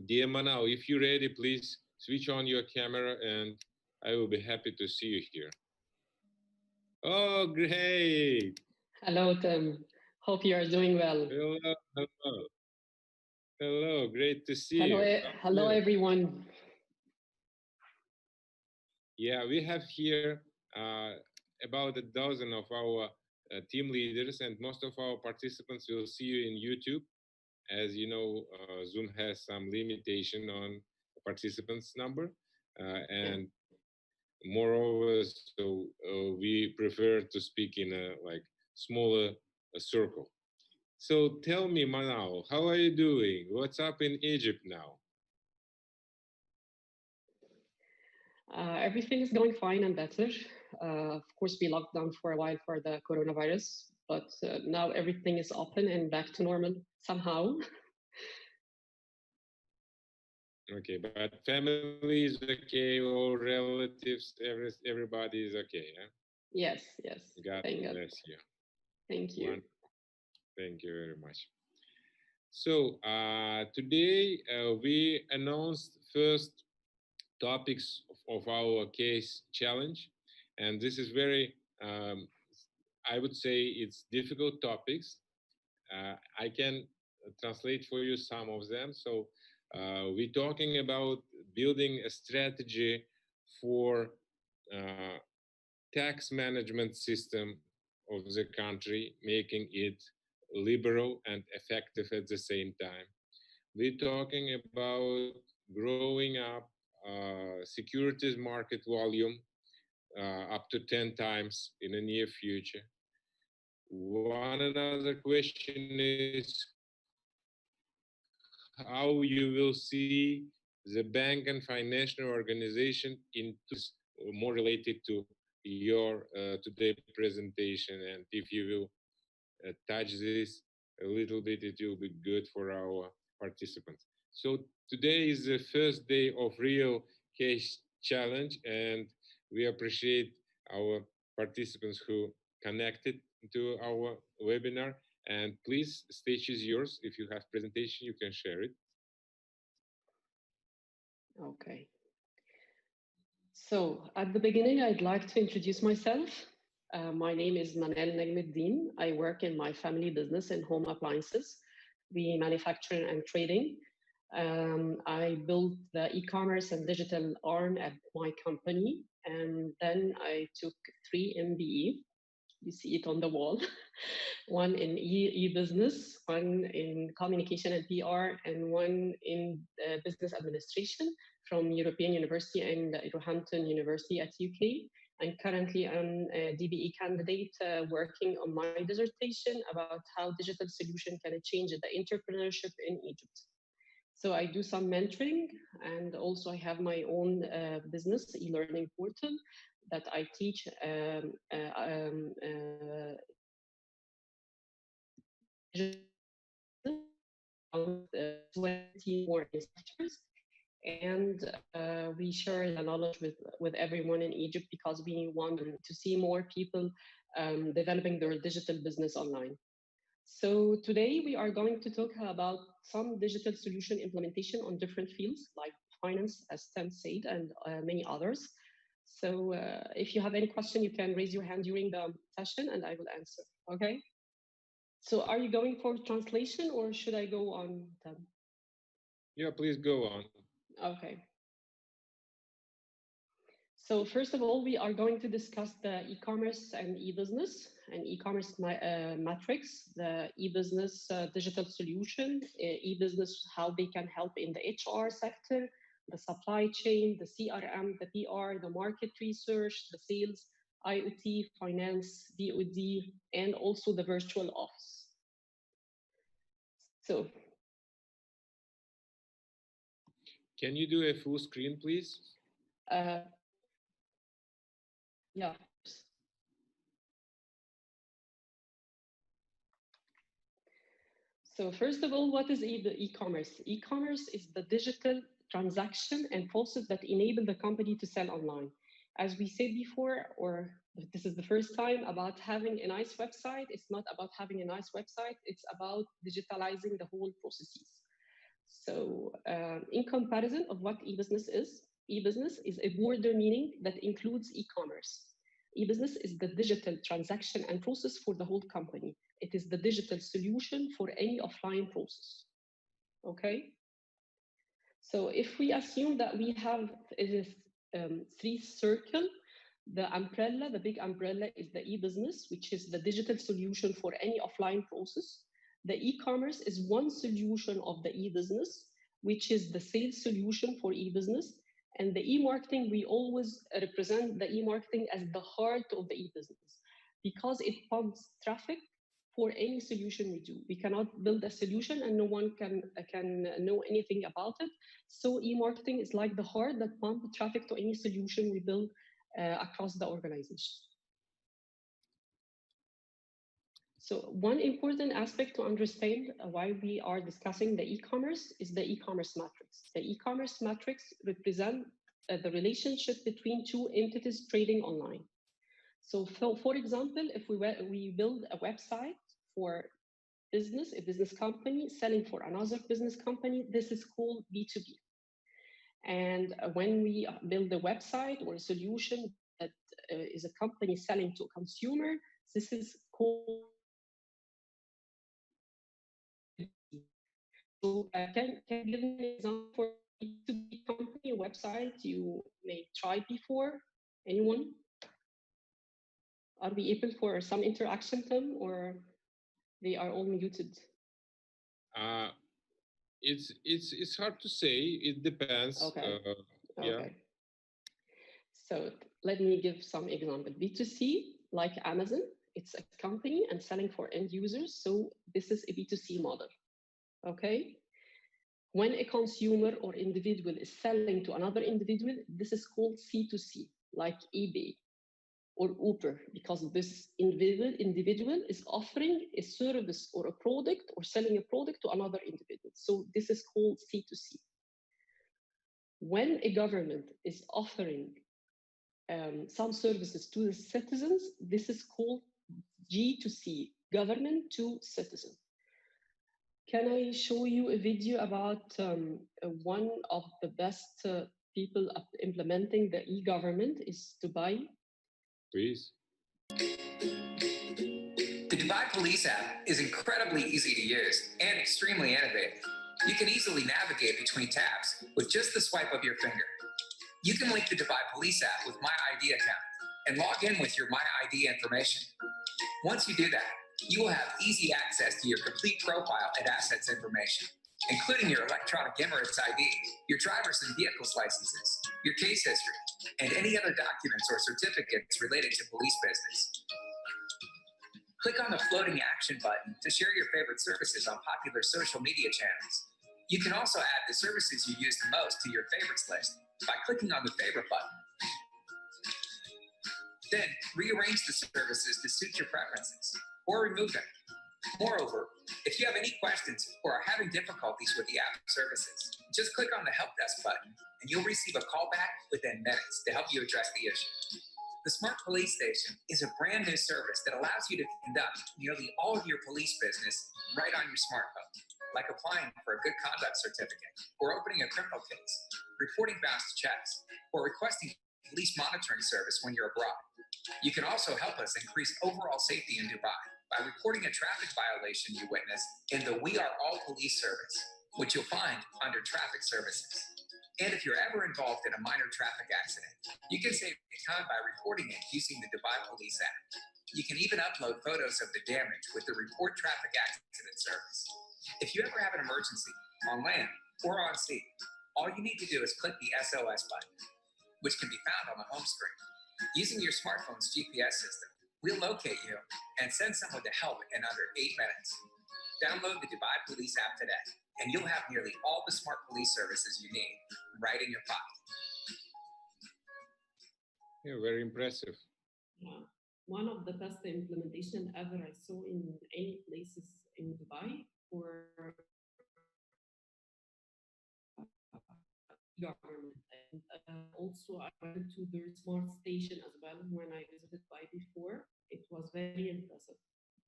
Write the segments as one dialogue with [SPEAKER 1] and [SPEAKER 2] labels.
[SPEAKER 1] Dear Manal, if you're ready, please switch on your camera and I will be happy to see you here. Oh, great.
[SPEAKER 2] Hello, Tim. Hope you are doing well.
[SPEAKER 1] Hello, hello. Hello, great to see
[SPEAKER 2] you. Hello, everyone.
[SPEAKER 1] Yeah, we have here about a dozen of our team leaders, and most of our participants will see you in YouTube. As you know, Zoom has some limitation on participants number, and moreover, so we prefer to speak in a like smaller circle. So tell me, Manal, how are you doing? What's up in Egypt now?
[SPEAKER 2] Everything is going fine and better. Of course, we locked down for a while for the coronavirus, but now everything is open and back to normal somehow.
[SPEAKER 1] Okay, but family is okay, all relatives, everybody is okay, yeah?
[SPEAKER 2] Yes, yes.
[SPEAKER 1] God bless you.
[SPEAKER 2] Thank you.
[SPEAKER 1] Thank you very much. So today we announced first topics of our case challenge, and this is very, I would say it's difficult topics. I can translate for you some of them. So we're talking about building a strategy for tax management system of the country, making it liberal and effective at the same time. We're talking about growing up securities market volume up to 10 times in the near future. One another question is how you will see the bank and financial organization into more related to your today presentation, and if you will touch this a little bit, it will be good for our participants. So today is the first day of real case challenge, and we appreciate our participants who connected to our webinar. And please, stage is yours. If you have presentation, you can share it.
[SPEAKER 2] Okay. So at the beginning, I'd like to introduce myself. My name is Manal Nigmetin. I work in my family business in home appliances. We manufacture and trading. I built the e-commerce and digital arm at my company. And then I took 3 MBE. You see it on the wall. One in e-business, one in communication and PR, and one in business administration from European University and Roehampton University at UK. And currently I'm a DBE candidate working on my dissertation about how digital solution can change the entrepreneurship in Egypt. So I do some mentoring, and also I have my own business e-learning portal that I teach 20 more instructors, and we share the knowledge with everyone in Egypt because we want to see more people developing their digital business online. So today we are going to talk about some digital solution implementation on different fields like finance, as Tim said, and many others. So if you have any question, you can raise your hand during the session and I will answer, okay? So are you going for translation or should I go on, Tim?
[SPEAKER 1] Yeah, please go on.
[SPEAKER 2] Okay. So first of all, we are going to discuss the e-commerce and e-business and e-commerce metrics, the e-business digital solution, e-business, how they can help in the HR sector, the supply chain, the CRM, the PR, the market research, the sales, IoT, finance, BOD, and also the virtual office. So.
[SPEAKER 1] Can you do a full screen, please?
[SPEAKER 2] Yeah. So first of all, what is e-commerce? E-commerce is the digital transaction and process that enable the company to sell online. As we said before, or this is the first time, about having a nice website. It's not about having a nice website. It's about digitalizing the whole processes. So in comparison of what e-business is a broader meaning that includes e-commerce. E-business is the digital transaction and process for the whole company. It is the digital solution for any offline process. Okay? So if we assume that we have this three circle, the big umbrella is the e-business, which is the digital solution for any offline process. The e-commerce is one solution of the e-business, which is the sales solution for e-business. And the e-marketing, we always represent the e-marketing as the heart of the e-business because it pumps traffic for any solution we do. We cannot build a solution and no one can know anything about it. So e-marketing is like the heart that pumps traffic to any solution we build across the organization. So one important aspect to understand why we are discussing the e-commerce is the e-commerce matrix. The e-commerce matrix represents the relationship between two entities trading online. So for example, if we build a website for business, a business company selling for another business company, this is called B2B. And when we build a website or a solution that is a company selling to a consumer, this is called. So can you give me an example for a B2B company website you may try before? Anyone? Are we able for some interaction, Tim, or they are all muted?
[SPEAKER 1] It's hard to say. It depends.
[SPEAKER 2] Okay.
[SPEAKER 1] Yeah.
[SPEAKER 2] Okay. So let me give some example. B2C, like Amazon, it's a company and selling for end users. So this is a B2C model. Okay. When a consumer or individual is selling to another individual, this is called C2C, like eBay or Uber, because this individual is offering a service or a product or selling a product to another individual. So this is called C2C. When a government is offering some services to the citizens, this is called G2C, government to citizen. Can I show you a video about one of the best people implementing the e-government is Dubai?
[SPEAKER 1] Please.
[SPEAKER 3] The Dubai Police app is incredibly easy to use and extremely innovative. You can easily navigate between tabs with just the swipe of your finger. You can link the Dubai Police app with My ID account and log in with your My ID information. Once you do that, you will have easy access to your complete profile and assets information, including your electronic Emirates ID, your driver's and vehicle's licenses, your case history, and any other documents or certificates related to police business. Click on the floating action button to share your favorite services on popular social media channels. You can also add the services you use the most to your favorites list by clicking on the favorite button. Then rearrange the services to suit your preferences or remove them. Moreover, if you have any questions or are having difficulties with the app services, just click on the help desk button and you'll receive a call back within minutes to help you address the issue. The Smart Police Station is a brand new service that allows you to conduct nearly all of your police business right on your smartphone, like applying for a good conduct certificate or opening a criminal case, reporting bounced checks, or requesting police monitoring service when you're abroad. You can also help us increase overall safety in Dubai by reporting a traffic violation you witnessed in the We Are All Police service, which you'll find under traffic services. And if you're ever involved in a minor traffic accident, you can save time by reporting it using the Dubai Police app. You can even upload photos of the damage with the Report Traffic Accident service. If you ever have an emergency on land or on sea, all you need to do is click the SOS button, which can be found on the home screen. Using your smartphone's GPS system, we'll locate you and send someone to help in under 8 minutes. Download the Dubai Police app today, and you'll have nearly all the smart police services you need right in your pocket.
[SPEAKER 1] Yeah, very impressive.
[SPEAKER 2] Yeah. One of the best implementation ever I saw in any places in Dubai for government. And also I went to their smart station as well when I visited Dubai before. It was very impressive.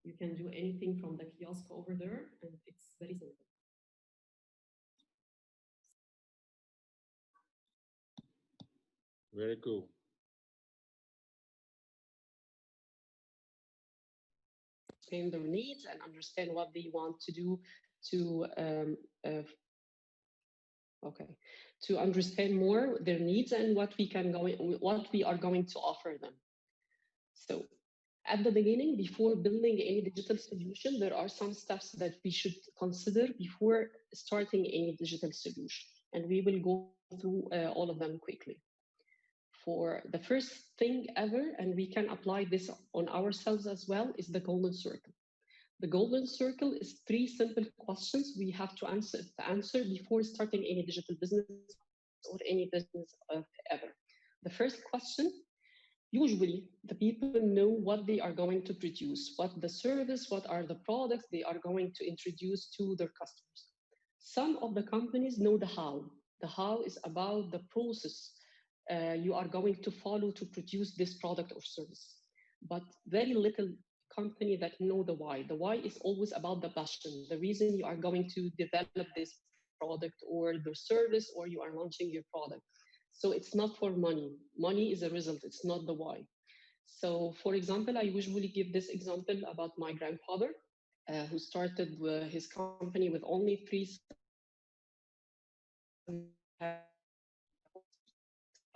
[SPEAKER 2] You can do anything from the kiosk over there and it's very simple.
[SPEAKER 1] Very cool.
[SPEAKER 2] Understand their needs and understand what they want to do to to understand more their needs and what we are going to offer them. So at the beginning, before building any digital solution, there are some steps that we should consider before starting any digital solution, and we will go through all of them quickly. For the first thing ever, and we can apply this on ourselves as well, is the golden circle. The golden circle is 3 simple questions we have to answer before starting any digital business or any business ever. The first question, usually the people know what they are going to produce, what the service, what are the products they are going to introduce to their customers. Some of the companies know the how. The how is about the process you are going to follow to produce this product or service. But very little company that know the why. The why is always about the passion, the reason you are going to develop this product or the service, or you are launching your product. So it's not for money. Money is a result, it's not the why. So for example, I usually give this example about my grandfather, who started his company with only 3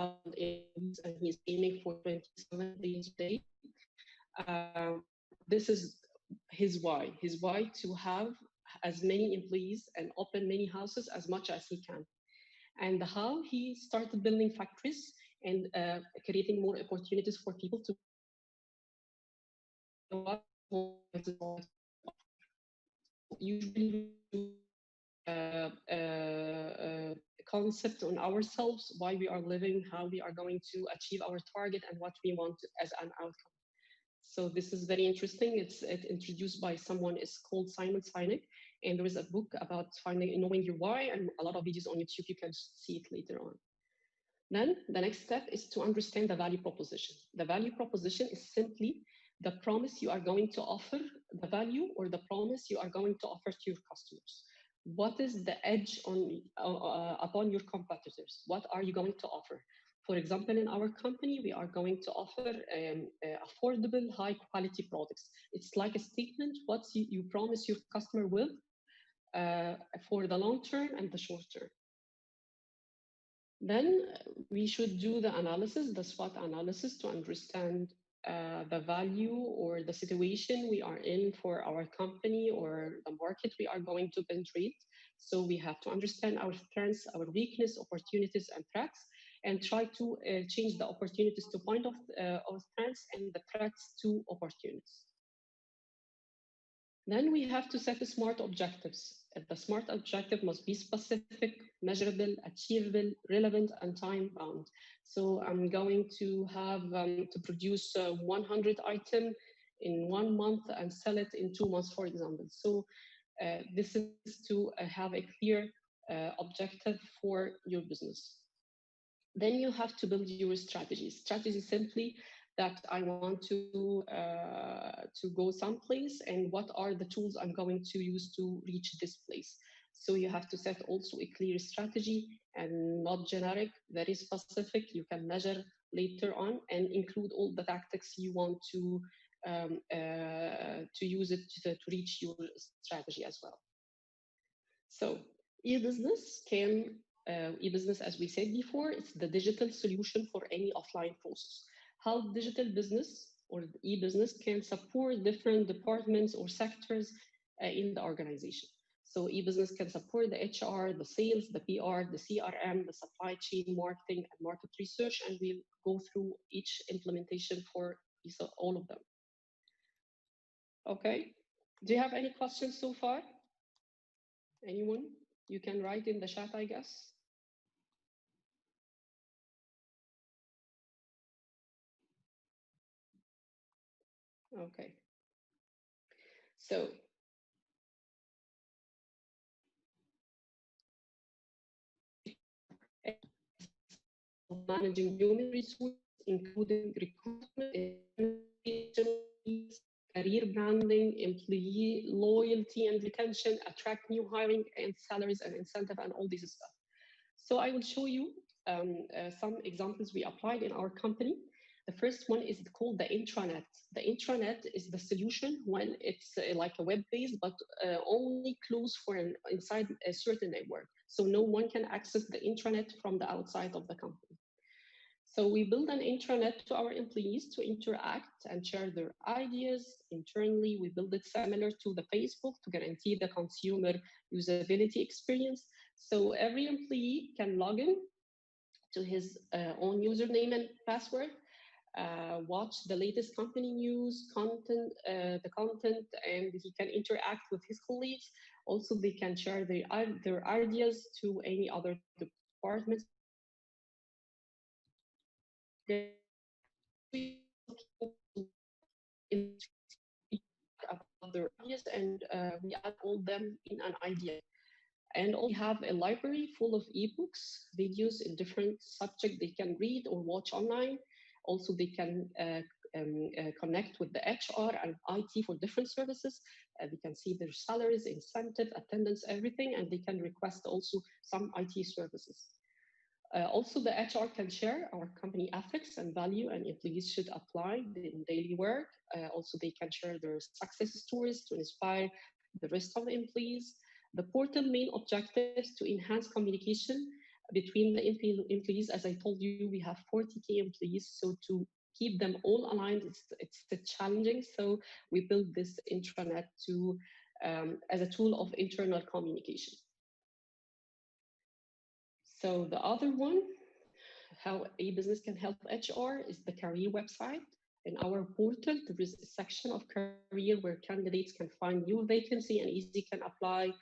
[SPEAKER 2] and he's aiming for 27 days a day. This is his why. His why to have as many employees and open many houses as much as he can. And how he started building factories and creating more opportunities for people to usually concept on ourselves, why we are living, how we are going to achieve our target, and what we want as an outcome. So this is very interesting. It's introduced by someone is called Simon Sinek, and there is a book about knowing your why, and a lot of videos on YouTube. You can see it later on. Then the next step is to understand the value proposition. The value proposition is simply the promise you are going to offer, the value or the promise you are going to offer to your customers. What is the edge upon your competitors? What are you going to offer? For example, in our company, we are going to offer affordable, high-quality products. It's like a statement, what you promise your customer with for the long term and the short term. Then we should do the analysis, the SWOT analysis, to understand the value or the situation we are in for our company or the market we are going to penetrate. So we have to understand our strengths, our weakness, opportunities, and threats, and try to change the opportunities to point of strengths and the threats to opportunities. Then we have to set smart objectives. The smart objective must be specific, measurable, achievable, relevant, and time-bound. So I'm going to have to produce 100 items in 1 month and sell it in 2 months, for example. So this is to have a clear objective for your business. Then you have to build your strategy. Strategy simply that I want to go someplace, and what are the tools I'm going to use to reach this place. So you have to set also a clear strategy and not generic, very specific. You can measure later on and include all the tactics you want to use it to reach your strategy as well. So e-business e-business, as we said before, it's the digital solution for any offline process. How digital business or e-business can support different departments or sectors in the organization. So e-business can support the HR, the sales, the PR, the CRM, the supply chain, marketing, and market research, and we'll go through each implementation for all of them. Okay, do you have any questions so far? Anyone? You can write in the chat, I guess. Okay. So managing human resources, including recruitment, career branding, employee loyalty and retention, attract new hiring, and salaries and incentive, and all this stuff. So I will show you some examples we applied in our company. The first one is called the intranet. The intranet is the solution when it's like a web-based, but only closed for inside a certain network. So no one can access the intranet from the outside of the company. So we build an intranet to our employees to interact and share their ideas. Internally, we build it similar to the Facebook to guarantee the consumer usability experience. So every employee can log in to his own username and password, watch the latest company news, the content, and he can interact with his colleagues. Also, they can share their ideas to any other departments. About their ideas, and we add all them in an idea. And we have a library full of ebooks, videos in different subjects they can read or watch online. Also, they can connect with the HR and IT for different services. They can see their salaries, incentive, attendance, everything, and they can request also some IT services. Also, the HR can share our company ethics and value, and employees should apply in daily work. Also, they can share their success stories to inspire the rest of the employees. The portal main objectives to enhance communication between the employees. As I told you, we have 40K employees, so to keep them all aligned, it's challenging. So we built this intranet to as a tool of internal communication. So the other one, how a business can help HR, is the career website. In our portal, there is a section of career where candidates can find new vacancy and easily can apply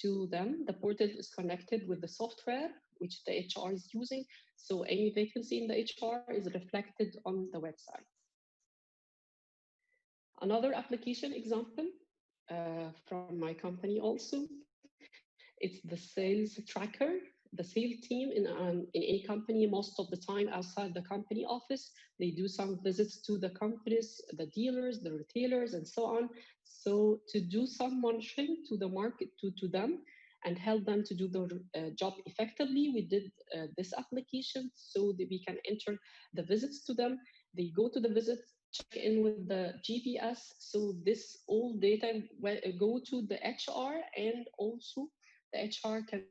[SPEAKER 2] to them. The portal is connected with the software which the HR is using. So any vacancy in the HR is reflected on the website. Another application example from my company also, it's the sales tracker. The sales team in any company, most of the time outside the company office, they do some visits to the companies, the dealers, the retailers, and so on. So to do some monitoring to the market, to them, and help them to do their job effectively, we did this application so that we can enter the visits to them. They go to the visit, check in with the GPS. So this all data go to the HR, and also the HR can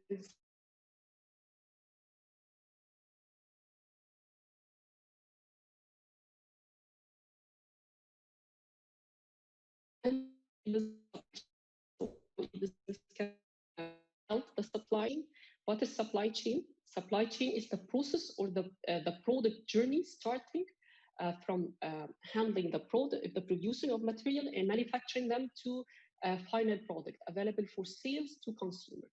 [SPEAKER 2] can help the supply chain. What is supply chain? Supply chain is the process or the product journey starting from handling the product, the producing of material and manufacturing them to a final product available for sales to consumer.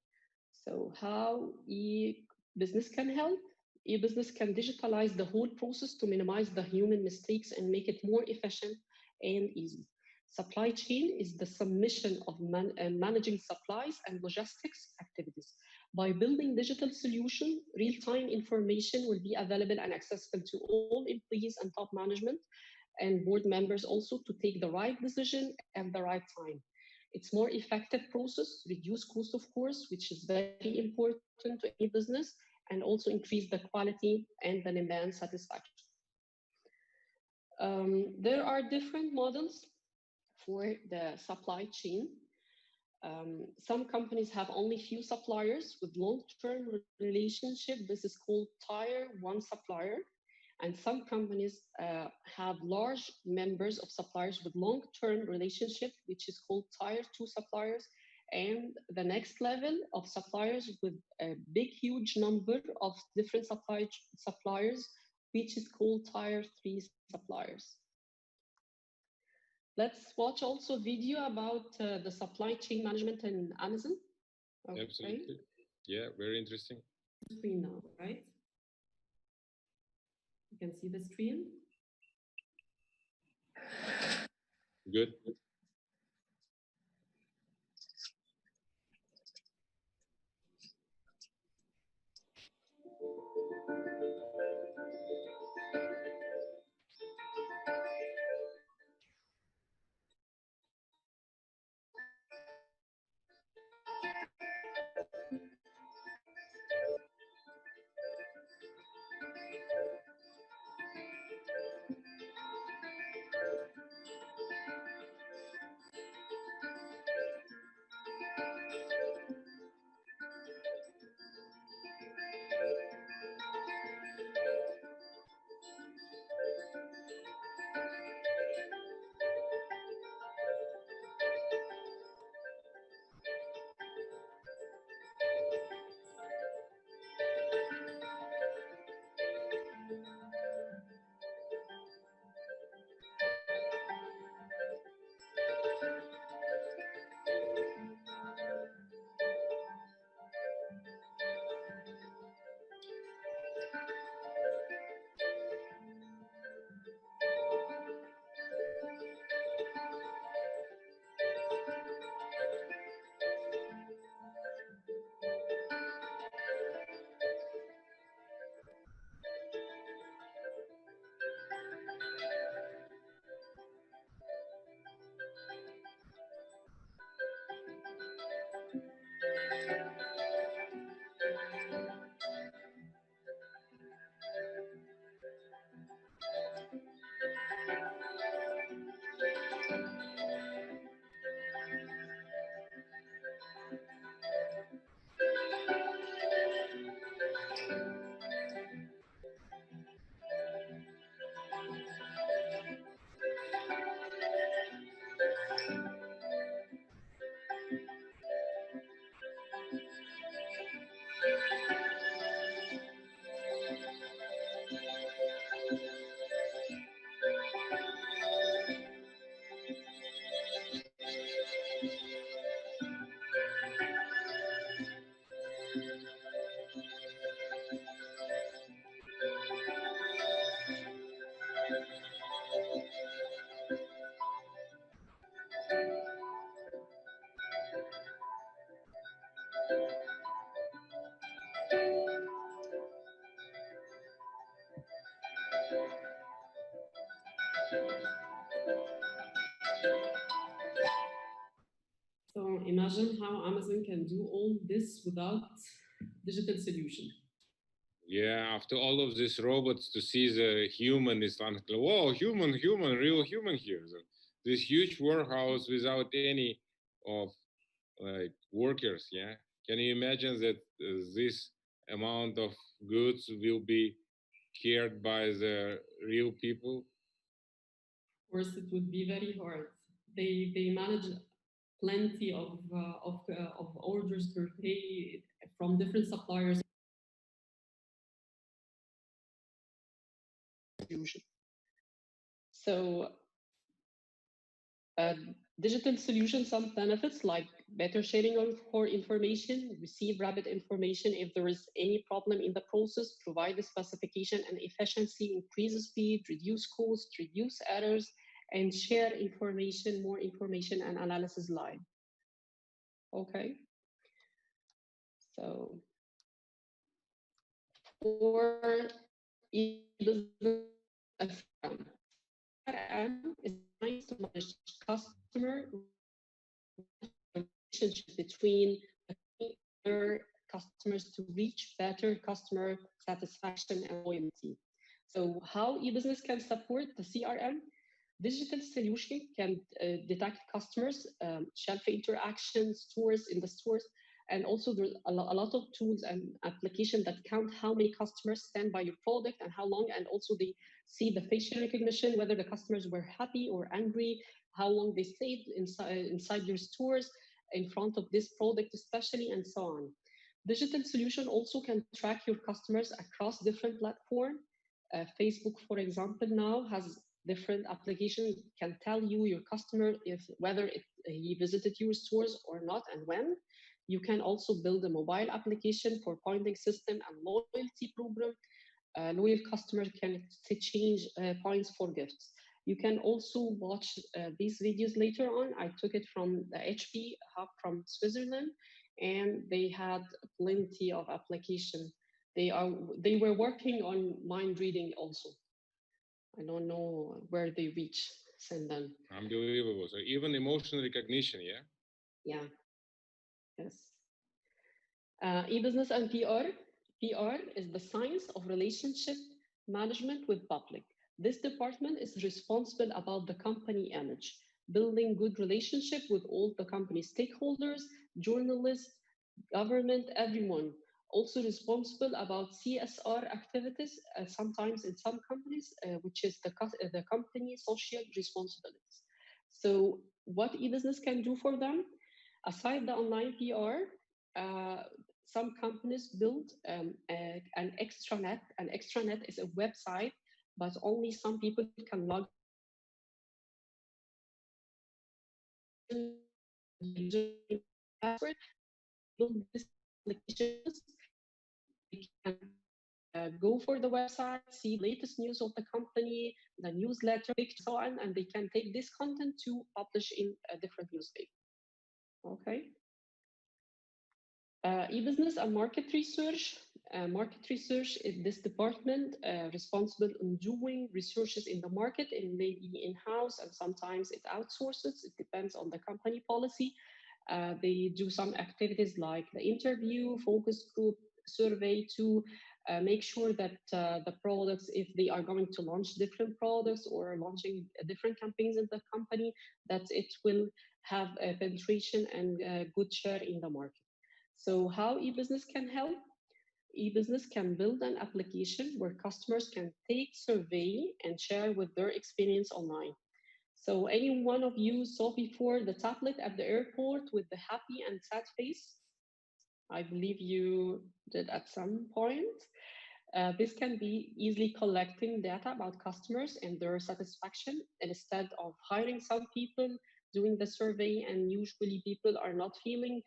[SPEAKER 2] So how e-business can help? E-business can digitalize the whole process to minimize the human mistakes and make it more efficient and easy. Supply chain is the submission of managing supplies and logistics activities. By building digital solution, real-time information will be available and accessible to all employees and top management and board members also to take the right decision at the right time. It's more effective process, reduce cost of course, which is very important to any business, and also increase the quality and the demand satisfaction. There are different models for the supply chain. Some companies have only few suppliers with long-term relationship. This is called tier 1 supplier. And some companies have large members of suppliers with long-term relationship, which is called tier 2 suppliers. And the next level of suppliers with a big, huge number of different suppliers, which is called tier 3 suppliers. Let's watch also a video about the supply chain management in Amazon.
[SPEAKER 1] Okay. Absolutely. Yeah, very interesting.
[SPEAKER 2] Screen now, right? You can see the screen.
[SPEAKER 1] Good.
[SPEAKER 2] So imagine how Amazon can do all this without digital solution.
[SPEAKER 1] Yeah, after all of these robots, to see the human is like, whoa, human, real human here. So this huge warehouse without any of like workers. Yeah, can you imagine that this amount of goods will be cared by the real people?
[SPEAKER 2] Of course, it would be very hard. They manage plenty of orders per day from different suppliers. So digital solutions, some benefits like better sharing of core information, receive rapid information if there is any problem in the process, provide the specification and efficiency, increase speed, reduce cost, reduce errors, and share information, more information and analysis live. Okay. So for e-business, is nice to manage customer relationship between their customers to reach better customer satisfaction and loyalty. So how e-business can support the CRM? Digital solution can detect customers, shelf interactions, stores in the stores, and also there's a lot of tools and applications that count how many customers stand by your product and how long, and also they see the facial recognition, whether the customers were happy or angry, how long they stayed inside your stores in front of this product especially, and so on. Digital solution also can track your customers across different platforms. Facebook, for example, now has different applications, can tell you your customer whether he visited your stores or not and when. You can also build a mobile application for pointing system and loyalty program. Loyal customers can exchange points for gifts. You can also watch these videos later on. I took it from the HP Hub from Switzerland, and they had plenty of applications. They were working on mind reading also. I don't know where they reach since then.
[SPEAKER 1] Unbelievable. So even emotional recognition, yeah?
[SPEAKER 2] Yeah. Yes. E-business and PR. PR is the science of relationship management with public. This department is responsible about the company image, building good relationship with all the company stakeholders, journalists, government, everyone. Also responsible about CSR activities, sometimes in some companies, which is the company social responsibilities. So what e-business can do for them? Aside the online PR, some companies build an extranet. An extranet is a website, but only some people can log in. Password. Build this applications. You can go for the website, see the latest news of the company, the newsletter, so on, and they can take this content to publish in a different newspaper. Okay. E-business and market research. Market research is this department responsible in doing researches in the market, and maybe in-house, and sometimes it outsources. It depends on the company policy. They do some activities like the interview, focus group, survey to make sure that the products, if they are going to launch different products or launching different campaigns in the company, that it will have a penetration and a good share in the market. So how e-business can help? E-business can build an application where customers can take survey and share with their experience online. So any one of you saw before the tablet at the airport with the happy and sad face? I believe you did at some point. This can be easily collecting data about customers and their satisfaction, instead of hiring some people doing the survey, and usually people are not feeling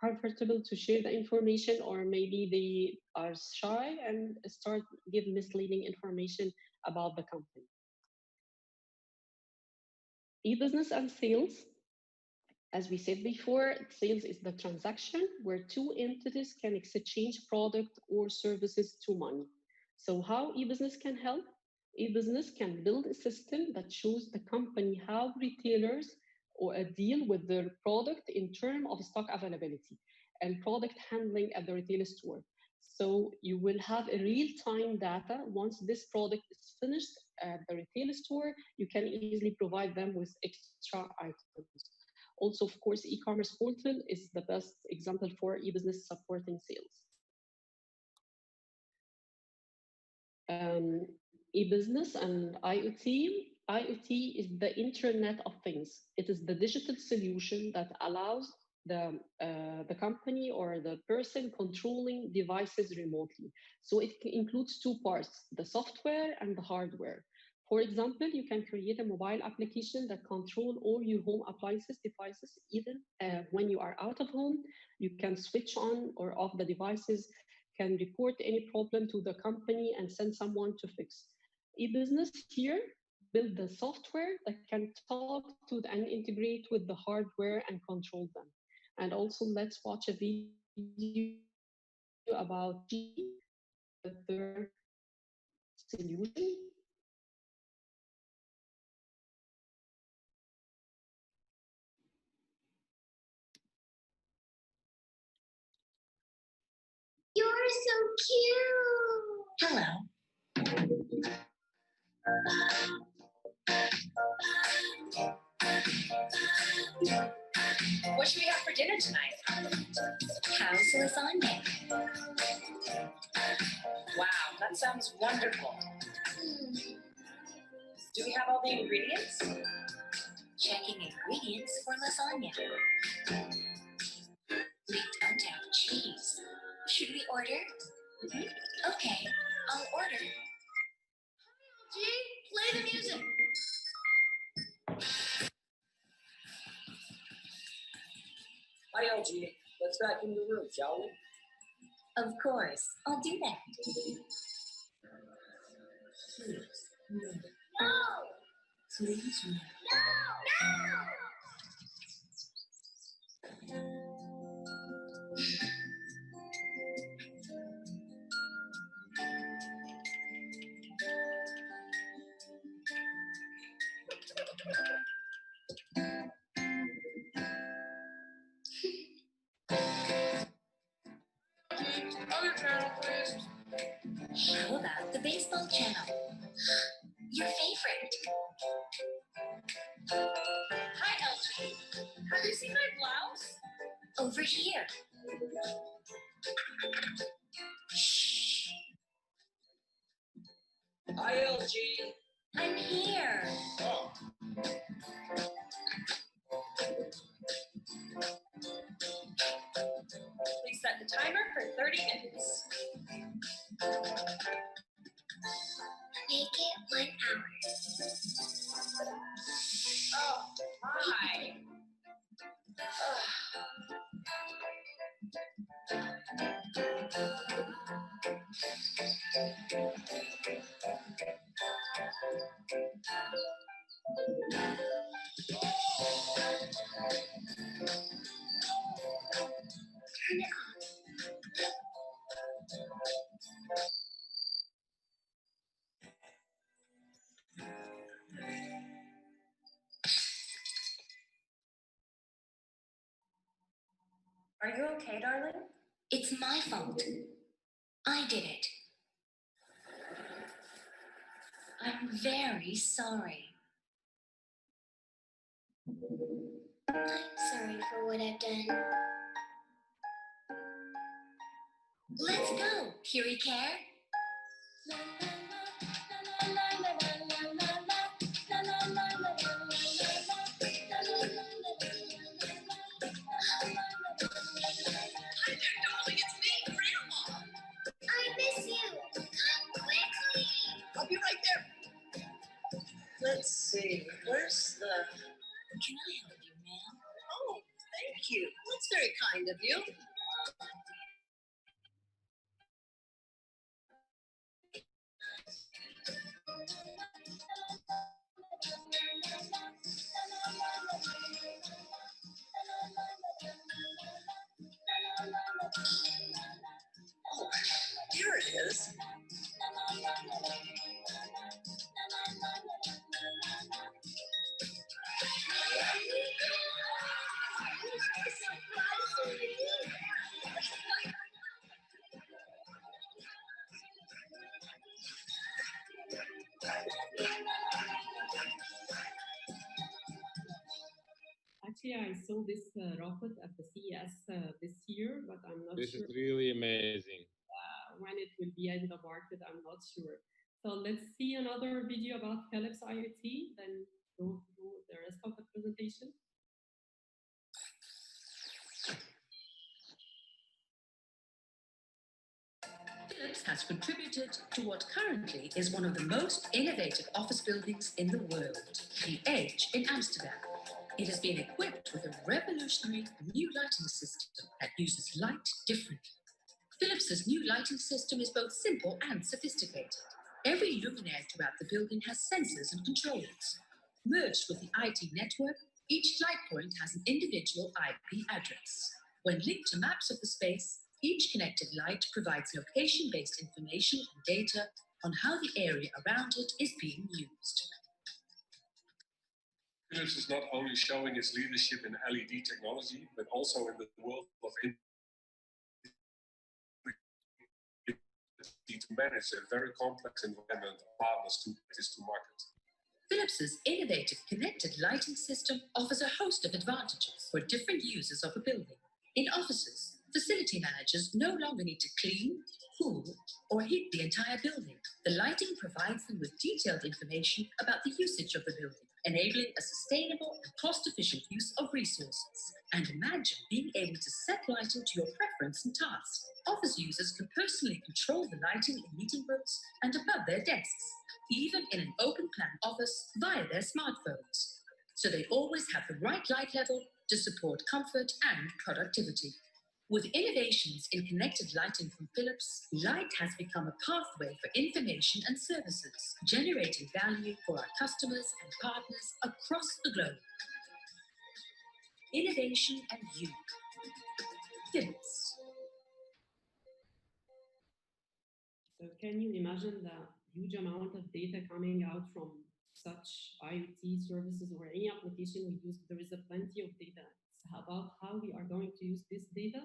[SPEAKER 2] comfortable to share the information, or maybe they are shy and start giving misleading information about the company. E-business and sales. As we said before, sales is the transaction where two entities can exchange product or services to money. So how e-business can help? E-business can build a system that shows the company how retailers or deal with their product in terms of stock availability and product handling at the retail store. So you will have a real-time data. Once this product is finished at the retail store, you can easily provide them with extra items. Also, of course, e-commerce portal is the best example for e-business supporting sales. E-business and IoT. IoT is the Internet of Things. It is the digital solution that allows the company or the person controlling devices remotely. So it includes two parts, the software and the hardware. For example, you can create a mobile application that control all your home appliances devices, even when you are out of home. You can switch on or off the devices, can report any problem to the company and send someone to fix. E-business here build the software that can talk to and integrate with the hardware and control them. And also let's watch a video about their solution.
[SPEAKER 4] You're so cute. Hello.
[SPEAKER 3] What should we have for dinner tonight?
[SPEAKER 4] How's lasagna?
[SPEAKER 3] Wow, that sounds wonderful. Do we have all the ingredients?
[SPEAKER 4] Checking ingredients for lasagna. We don't have cheese. Should we order? Okay, I'll order. G, play the music.
[SPEAKER 3] Hi, LG. Let's vacuum the room, shall we?
[SPEAKER 4] Of course, I'll do that. No!
[SPEAKER 3] Please, no.
[SPEAKER 4] No!
[SPEAKER 3] Other channel, please.
[SPEAKER 4] How about the baseball channel? Your favorite.
[SPEAKER 3] Hi, LG. Have you seen my blouse?
[SPEAKER 4] Over here.
[SPEAKER 3] Shh. Hi, LG.
[SPEAKER 4] I'm here.
[SPEAKER 3] Oh. Please set the timer for 30 minutes.
[SPEAKER 4] Make it 1 hour.
[SPEAKER 3] Oh, hi.
[SPEAKER 4] Turn it on.
[SPEAKER 3] Are you okay, darling?
[SPEAKER 4] It's my fault. I did it. I'm very sorry. I'm sorry for what I've done. Let's go, Puri Care.
[SPEAKER 3] Hi there, darling. It's me, Grandma.
[SPEAKER 4] I miss you. Come quickly.
[SPEAKER 3] I'll be right there. Let's see. Where's the...
[SPEAKER 4] Can I help you, ma'am?
[SPEAKER 3] Oh, thank you. That's very kind of you. Oh, here it is.
[SPEAKER 2] Actually, I saw this rocket at the CES this year, but I'm not
[SPEAKER 1] This
[SPEAKER 2] sure
[SPEAKER 1] is really amazing.
[SPEAKER 2] when it will be in the market. I'm not sure. So let's see another video about Philips IoT, then go through the rest of the presentation.
[SPEAKER 5] Philips has contributed to what currently is one of the most innovative office buildings in the world, the Edge in Amsterdam. It has been equipped with a revolutionary new lighting system that uses light differently. Philips's new lighting system is both simple and sophisticated. Every luminaire throughout the building has sensors and controls. Merged with the IT network, each light point has an individual IP address. When linked to maps of the space, each connected light provides location-based information and data on how the area around it is being used.
[SPEAKER 6] Philips is not only showing its leadership in LED technology, but also in the world of to manage a very complex environment of partners to get this to market.
[SPEAKER 5] Philips's innovative connected lighting system offers a host of advantages for different users of a building. In offices, facility managers no longer need to clean, cool, or heat the entire building. The lighting provides them with detailed information about the usage of the building, enabling a sustainable and cost-efficient use of resources. And imagine being able to set lighting to your preference and task. Office users can personally control the lighting in meeting rooms and above their desks, even in an open-plan office via their smartphones. So they always have the right light level to support comfort and productivity. With innovations in connected lighting from Philips, light has become a pathway for information and services, generating value for our customers and partners across the globe. Innovation and you. Philips.
[SPEAKER 2] So can you imagine the huge amount of data coming out from such IoT services or any application we use? There is a plenty of data. It's about how we are going to use this data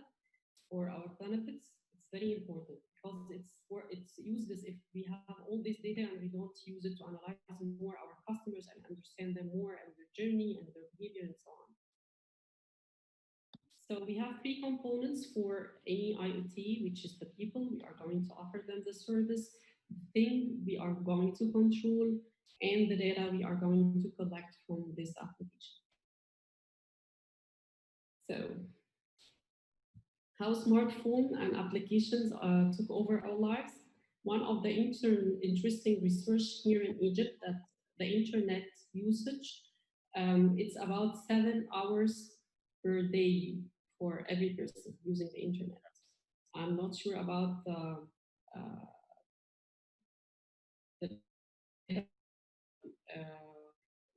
[SPEAKER 2] for our benefits. It's very important because it's useless if we have all this data and we don't use it to analyze more our customers and understand them more and their journey and their behavior and so on. So we have three components for any IoT, which is the people. We are going to offer them the service, the thing we are going to control, and the data we are going to collect from this application. So how smartphone and applications took over our lives. One of the interesting research here in Egypt that the internet usage, it's about 7 hours per day for every person using the internet. I'm not sure about the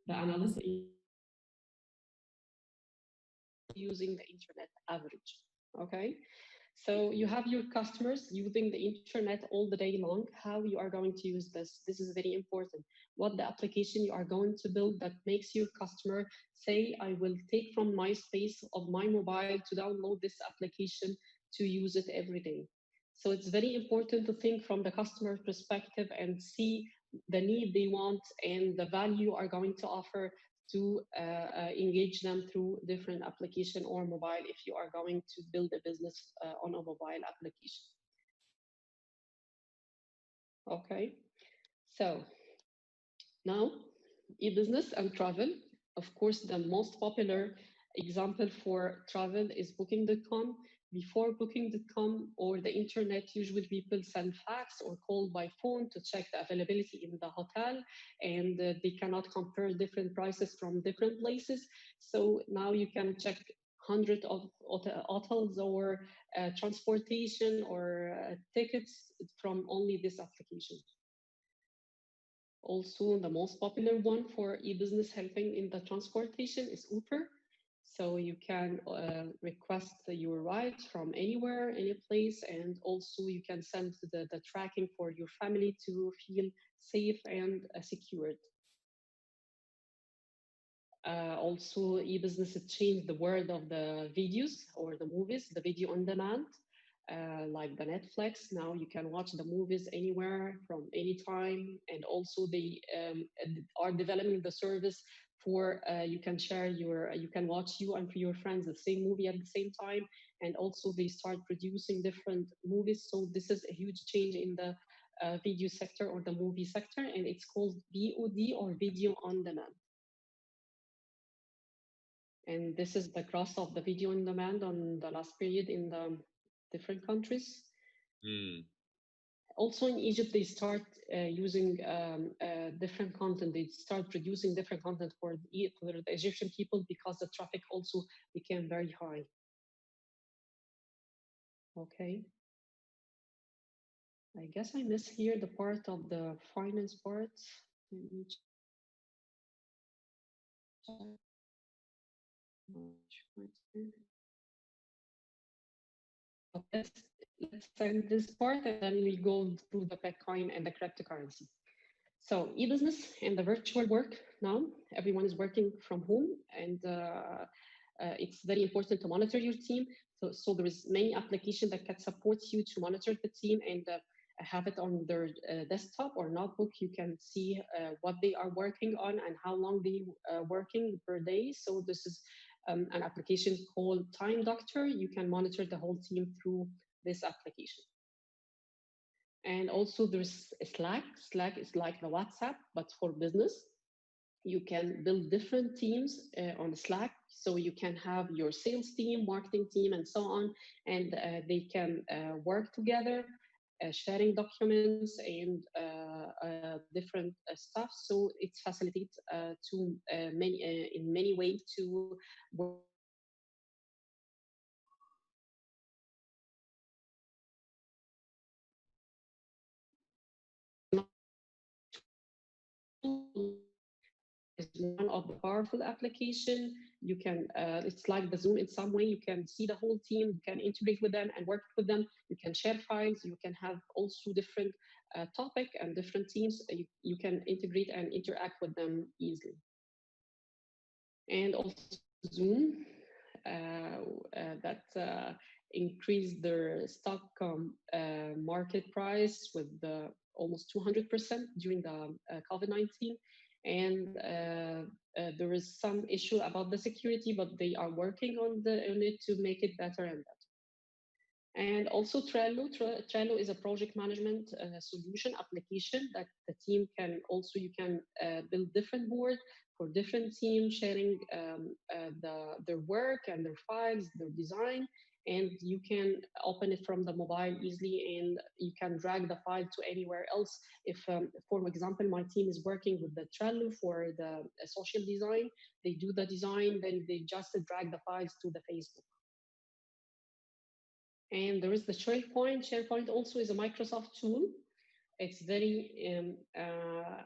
[SPEAKER 2] analysis using the internet average. Okay, so you have your customers using the internet all the day long. How you are going to use this? This is very important. What the application you are going to build that makes your customer say, I will take from my space of my mobile to download this application to use it every day. So it's very important to think from the customer perspective and see the need they want and the value you are going to offer to engage them through different application or mobile if you are going to build a business on a mobile application. Okay, so now e-business and travel. Of course, the most popular example for travel is Booking.com. Before Booking.com or the internet, usually people send fax or call by phone to check the availability in the hotel, and they cannot compare different prices from different places. So now you can check hundreds of hotels or transportation or tickets from only this application. Also, the most popular one for e-business helping in the transportation is Uber. So you can request your ride from anywhere, any place, and also you can send the tracking for your family to feel safe and secured. Also, e-business has changed the world of the videos or the movies, the video on demand. like the Netflix. Now you can watch the movies anywhere from any time, and also they are developing the service for you can share you can watch you and your friends the same movie at the same time, and also they start producing different movies. So this is a huge change in the video sector or the movie sector, and it's called VOD or video on demand. And this is the growth of the video on demand on the last period in the different countries. Also in Egypt, they start using different content. They start producing different content for the Egyptian people because the traffic also became very high. Okay. I guess I miss here the part of the finance part. Let's end this part and then we go through the Bitcoin and the cryptocurrency. So e-business and the virtual work now, everyone is working from home, and it's very important to monitor your team. So there is many applications that can support you to monitor the team and have it on their desktop or notebook. You can see what they are working on and how long they are working per day. So this is an application called Time Doctor. You can monitor the whole team through this application. And also there's Slack. Slack is like the WhatsApp, but for business. You can build different teams on Slack. So you can have your sales team, marketing team, and so on. And they can work together, sharing documents and different stuff. So it facilitates in many ways to work. Is one of the powerful application. You can, it's like the Zoom in some way. You can see the whole team, you can integrate with them and work with them. You can share files. You can have also different topic and different teams. You can integrate and interact with them easily. And also Zoom that increased their stock market price with almost 200% during the COVID-19. And there is some issue about the security, but they are working on it to make it better and better. And also Trello. Trello is a project management solution application that the team can also, you can build different boards for different teams, sharing their work and their files, their design, and you can open it from the mobile easily, and you can drag the file to anywhere else. If, for example, my team is working with the Trello for the social design, they do the design, then they just drag the files to the Facebook. And there is the SharePoint. SharePoint also is a Microsoft tool. It's very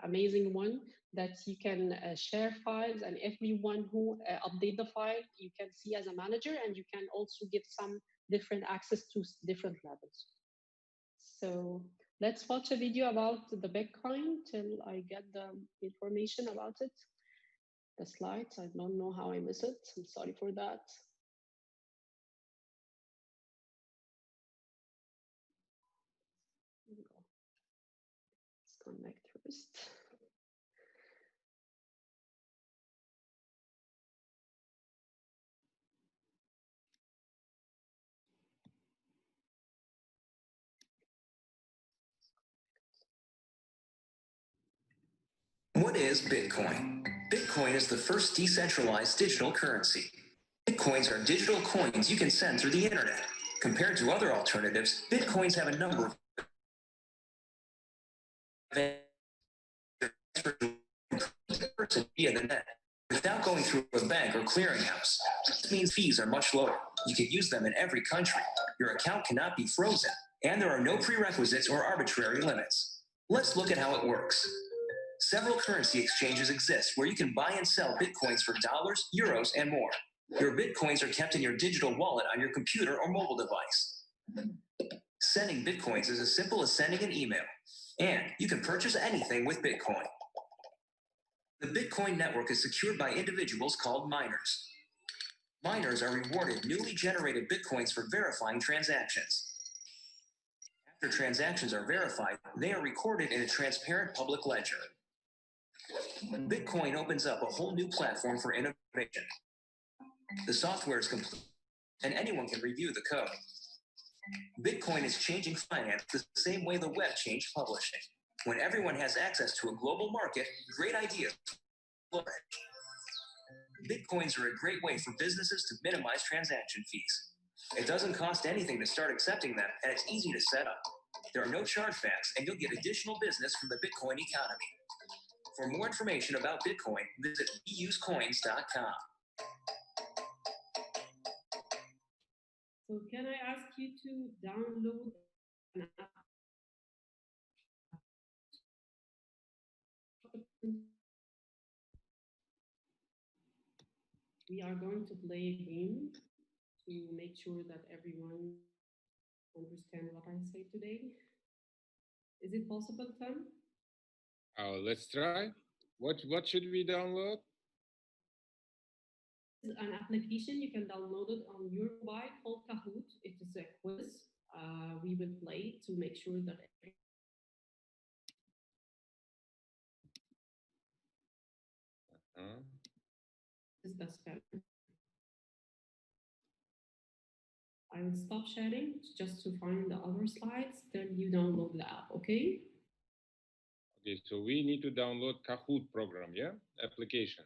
[SPEAKER 2] amazing one that you can share files, and everyone who update the file, you can see as a manager, and you can also give some different access to different levels. So let's watch a video about the Bitcoin till I get the information about it. The slides, I don't know how I miss it. I'm sorry for that. Let's connect first.
[SPEAKER 3] What is Bitcoin? Bitcoin is the first decentralized digital currency. Bitcoins are digital coins you can send through the internet. Compared to other alternatives, Bitcoins have a number of via the net without going through a bank or clearinghouse. This means fees are much lower. You can use them in every country. Your account cannot be frozen, and there are no prerequisites or arbitrary limits. Let's look at how it works. Several currency exchanges exist where you can buy and sell Bitcoins for dollars, euros, and more. Your Bitcoins are kept in your digital wallet on your computer or mobile device. Sending Bitcoins is as simple as sending an email, and you can purchase anything with Bitcoin. The Bitcoin network is secured by individuals called miners. Miners are rewarded newly generated Bitcoins for verifying transactions. After transactions are verified, they are recorded in a transparent public ledger. Bitcoin opens up a whole new platform for innovation. The software is complete, and anyone can review the code. Bitcoin is changing finance the same way the web changed publishing. When everyone has access to a global market, great ideas flourish. Bitcoins are a great way for businesses to minimize transaction fees. It doesn't cost anything to start accepting them, and it's easy to set up. There are no chargebacks, and you'll get additional business from the Bitcoin economy. For more information about Bitcoin, visit weusecoins.com.
[SPEAKER 2] So can I ask you to download an app? We are going to play a game to make sure that everyone understands what I say today. Is it possible, Tom?
[SPEAKER 1] Oh, let's try. What should we download?
[SPEAKER 2] It's an application you can download it on your mobile called Kahoot. It is a quiz. We will play to make sure that is the spell. I will stop sharing just to find the other slides. Then you download the app, okay?
[SPEAKER 1] Okay, so we need to download Kahoot program, yeah? Application.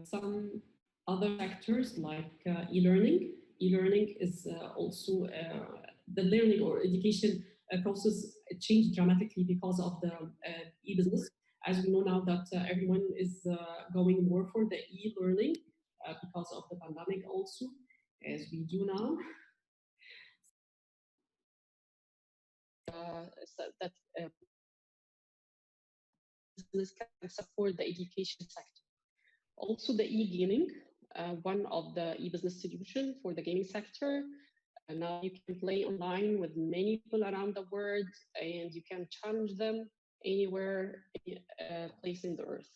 [SPEAKER 2] Some other factors like e-learning. E-learning is also the learning or education process changed dramatically because of the e-business. As we know now that everyone is going more for the e-learning because of the pandemic also, as we do now. So that business can support the education sector. Also the e-gaming, one of the e-business solution for the gaming sector. And now you can play online with many people around the world and you can challenge them anywhere, place in the earth.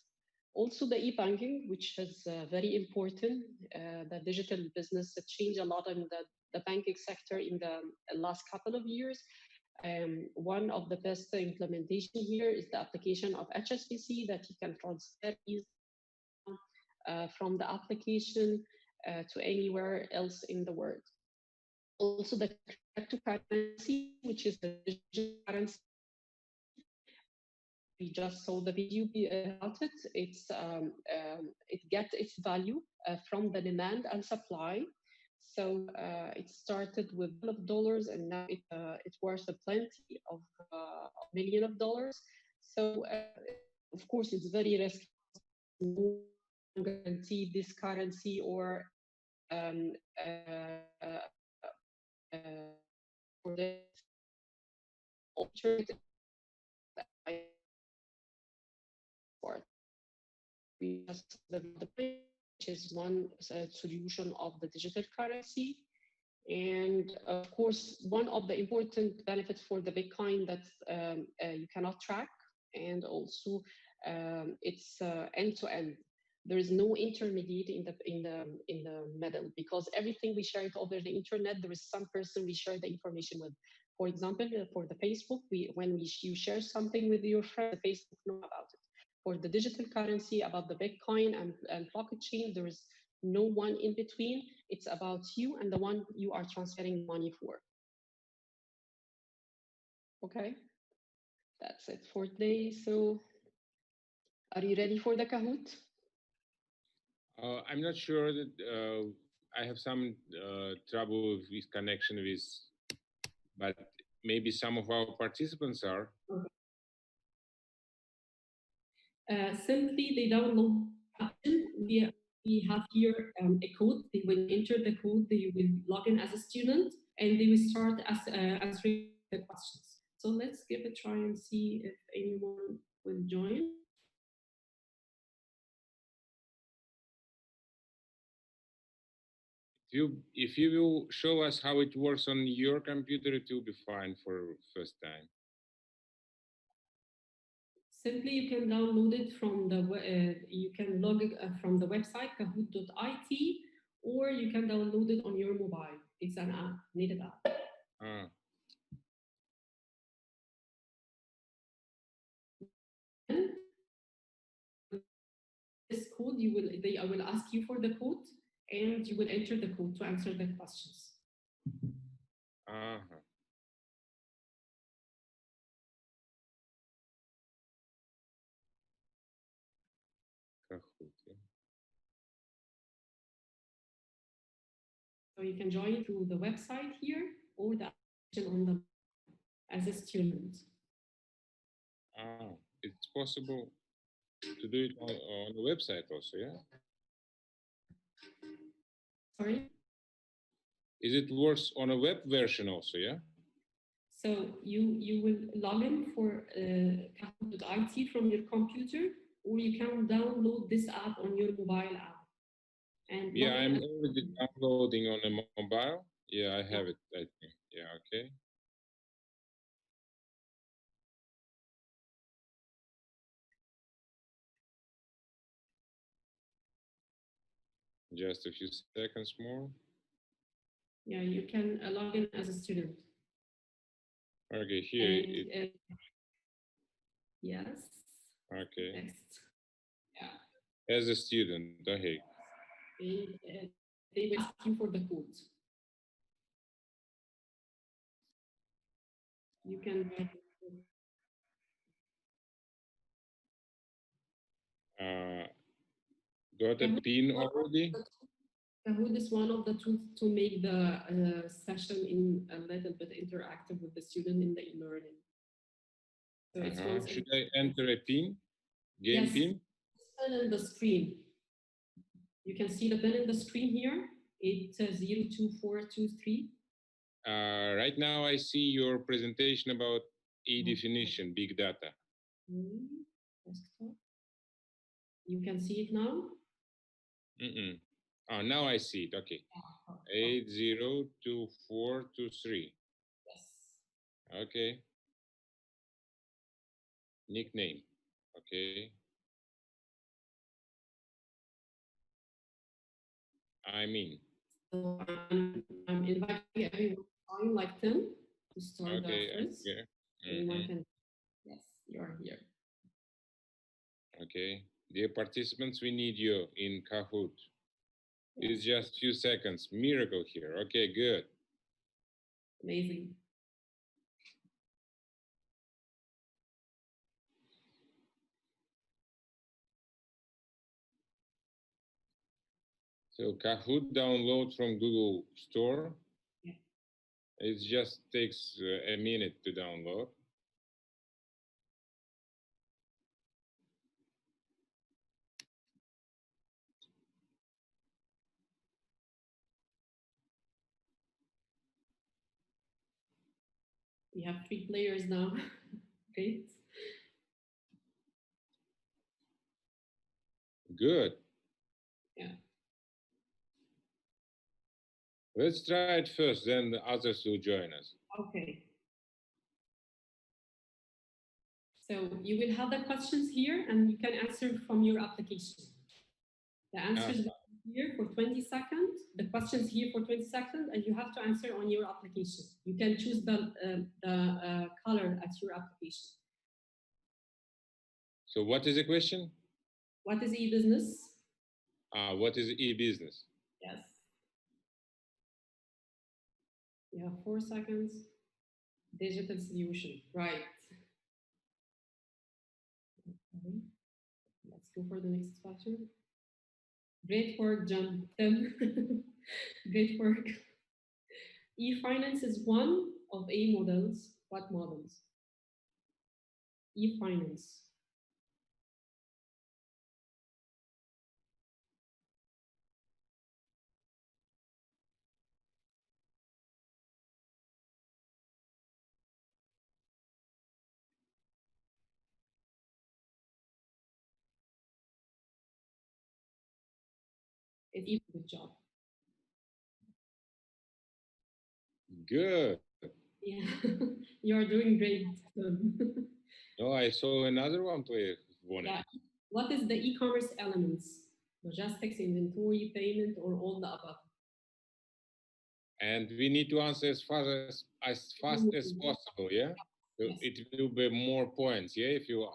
[SPEAKER 2] Also the e-banking, which is very important. The digital business changed a lot in the banking sector in the last couple of years. One of the best implementation here is the application of HSBC that you can transfer from the application to anywhere else in the world. Also the cryptocurrency, which is the digital currency. We just saw the video about it. It gets its value from the demand and supply. So it started with $1 and now it's worth plenty of millions of dollars. So of course it's very risky to guarantee this currency or for the alternative. We just which is one solution of the digital currency. And of course, one of the important benefits for the Bitcoin that you cannot track, and also it's end-to-end. There is no intermediate in the middle, because everything we share it over the internet. There is some person we share the information with. For example, for the Facebook, you share something with your friend, the Facebook know about it. For the digital currency, about the Bitcoin and blockchain, there is no one in between. It's about you and the one you are transferring money for. Okay, that's it for today. So, are you ready for the Kahoot?
[SPEAKER 1] I'm not sure that I have some trouble with connection with, but maybe some of our participants are.
[SPEAKER 2] Simply, they download the option. We have here a code. They will enter the code. They will log in as a student, and they will start answering the questions. So let's give it a try and see if anyone will join.
[SPEAKER 1] If you will show us how it works on your computer, it will be fine for first time.
[SPEAKER 2] Simply, you can download it from you can log it from the website kahoot.it, or you can download it on your mobile. It's an app, native app.
[SPEAKER 1] Ah.
[SPEAKER 2] This code, I will ask you for the code, and you will enter the code to answer the questions.
[SPEAKER 1] Uh-huh.
[SPEAKER 2] So you can join through the website here or the application on the as a student.
[SPEAKER 1] Ah, it's possible to do it on the website also, yeah?
[SPEAKER 2] Sorry?
[SPEAKER 1] Is it works on a web version also, yeah?
[SPEAKER 2] So you will log in for Kahoot.it from your computer, or you can download this app on your mobile app. And
[SPEAKER 1] yeah, I'm already downloading on a mobile. Yeah, I have it, I think. Yeah, okay. Just a few seconds more.
[SPEAKER 2] Yeah, you can log in as a student.
[SPEAKER 1] Okay, here.
[SPEAKER 2] And, yes.
[SPEAKER 1] Okay.
[SPEAKER 2] Next. Yeah.
[SPEAKER 1] As a student, okay.
[SPEAKER 2] They will ask you for the code. You can
[SPEAKER 1] got a pin already?
[SPEAKER 2] Kahoot is one of the tools to make the session in a little bit interactive with the student in the e-learning. So
[SPEAKER 1] Should I enter a pin? Game
[SPEAKER 2] yes,
[SPEAKER 1] pin?
[SPEAKER 2] pin in the screen. You can see the pin in the screen here. It's 02423.
[SPEAKER 1] Right now I see your presentation about e-definition, big data.
[SPEAKER 2] You can see it now?
[SPEAKER 1] Oh, now I see it, okay. 802423.
[SPEAKER 2] Yes.
[SPEAKER 1] Okay. Nickname, okay. I'm in.
[SPEAKER 2] So I'm inviting everyone to join like Tim to start
[SPEAKER 1] okay,
[SPEAKER 2] the quiz.
[SPEAKER 1] here.
[SPEAKER 2] Anyone can, yes, you are here.
[SPEAKER 1] Okay, dear participants, we need you in Kahoot. It's just a few seconds. Miracle here. Okay, good.
[SPEAKER 2] Amazing.
[SPEAKER 1] So Kahoot download from Google Store.
[SPEAKER 2] Yeah.
[SPEAKER 1] It just takes a minute to download.
[SPEAKER 2] We have 3 players now. Great.
[SPEAKER 1] Good.
[SPEAKER 2] Yeah.
[SPEAKER 1] Let's try it first, then the others will join us.
[SPEAKER 2] Okay. So you will have the questions here and you can answer from your application. The answers will be here for 20 seconds. The question's here for 20 seconds, and you have to answer on your application. You can choose the color at your application.
[SPEAKER 1] So what is the question?
[SPEAKER 2] What is e-business?
[SPEAKER 1] What is e-business?
[SPEAKER 2] Yes. You have 4 seconds. Digital solution, right. Okay. Let's go for the next question. Great work, John. Tim. Great work. E-finance is one of A models. What models? E-finance. It's a good job.
[SPEAKER 1] Good.
[SPEAKER 2] Yeah, you are doing great.
[SPEAKER 1] No, I saw another one play.
[SPEAKER 2] Yeah. What is the e-commerce elements? Logistics, inventory, payment, or all the above?
[SPEAKER 1] And we need to answer as fast as possible, yeah? So
[SPEAKER 2] Yes.
[SPEAKER 1] it will be more points, yeah, if you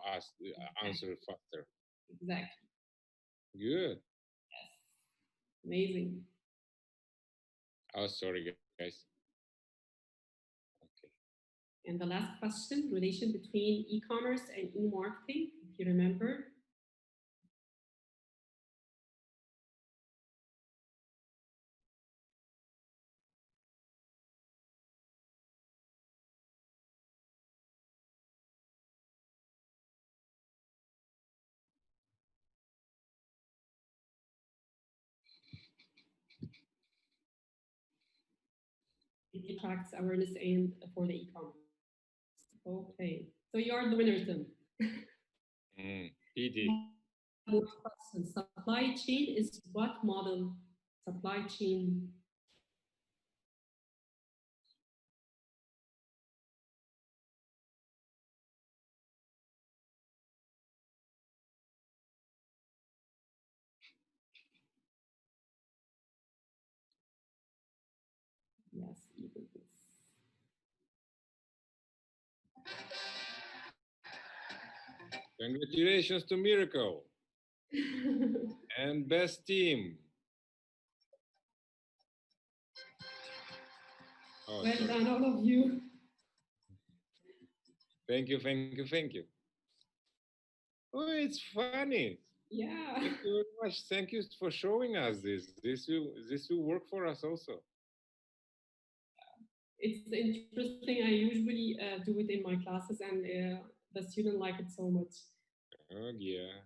[SPEAKER 1] answer faster.
[SPEAKER 2] Exactly.
[SPEAKER 1] Good.
[SPEAKER 2] Yes. Amazing.
[SPEAKER 1] Oh, sorry, guys. Okay.
[SPEAKER 2] And the last question, relation between e-commerce and e-marketing, if you remember. It attracts awareness and for the e-commerce. Okay, so you are the winner, Tim.
[SPEAKER 1] PD.
[SPEAKER 2] More questions. Supply chain is what model? Supply chain. Yes, e-business.
[SPEAKER 1] Congratulations to Miracle and best team. Oh,
[SPEAKER 2] Well
[SPEAKER 1] sorry.
[SPEAKER 2] done, all of you.
[SPEAKER 1] Thank you, thank you, thank you. Oh, it's funny.
[SPEAKER 2] Yeah.
[SPEAKER 1] Thank you very much. Thank you for showing us this. This will work for us also.
[SPEAKER 2] It's interesting. I usually do it in my classes, and the students like it so much.
[SPEAKER 1] Oh, yeah.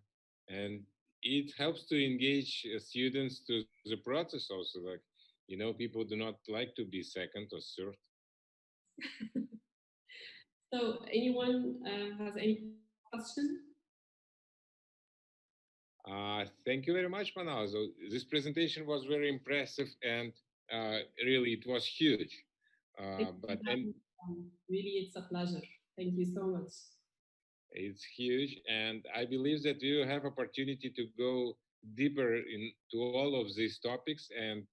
[SPEAKER 1] And it helps to engage students to the process also. Like, you know, people do not like to be second or third.
[SPEAKER 2] So anyone has any question?
[SPEAKER 1] Thank you very much, Manal. So this presentation was very impressive, and really it was huge.
[SPEAKER 2] Really, it's a pleasure. Thank you so much.
[SPEAKER 1] It's huge, and I believe that we will have opportunity to go deeper into all of these topics and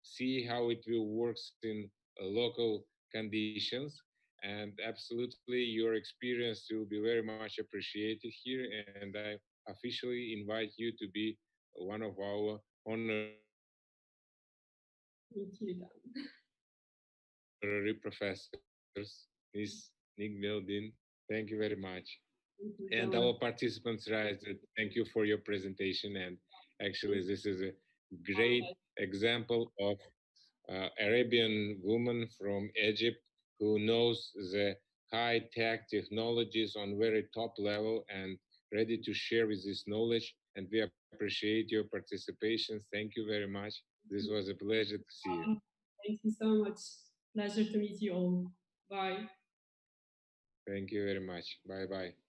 [SPEAKER 1] see how it will work in local conditions. And absolutely, your experience will be very much appreciated here. And I officially invite you to be one of our honorary professors, Ms. Nigmetin. Thank you very much. And our participants, right, thank you for your presentation. And actually, this is a great example of Arabian woman from Egypt who knows the high-tech technologies on very top level and ready to share with this knowledge. And we appreciate your participation. Thank you very much. This was a pleasure to see you.
[SPEAKER 2] Thank you so much. Pleasure to meet you all. Bye.
[SPEAKER 1] Thank you very much. Bye-bye.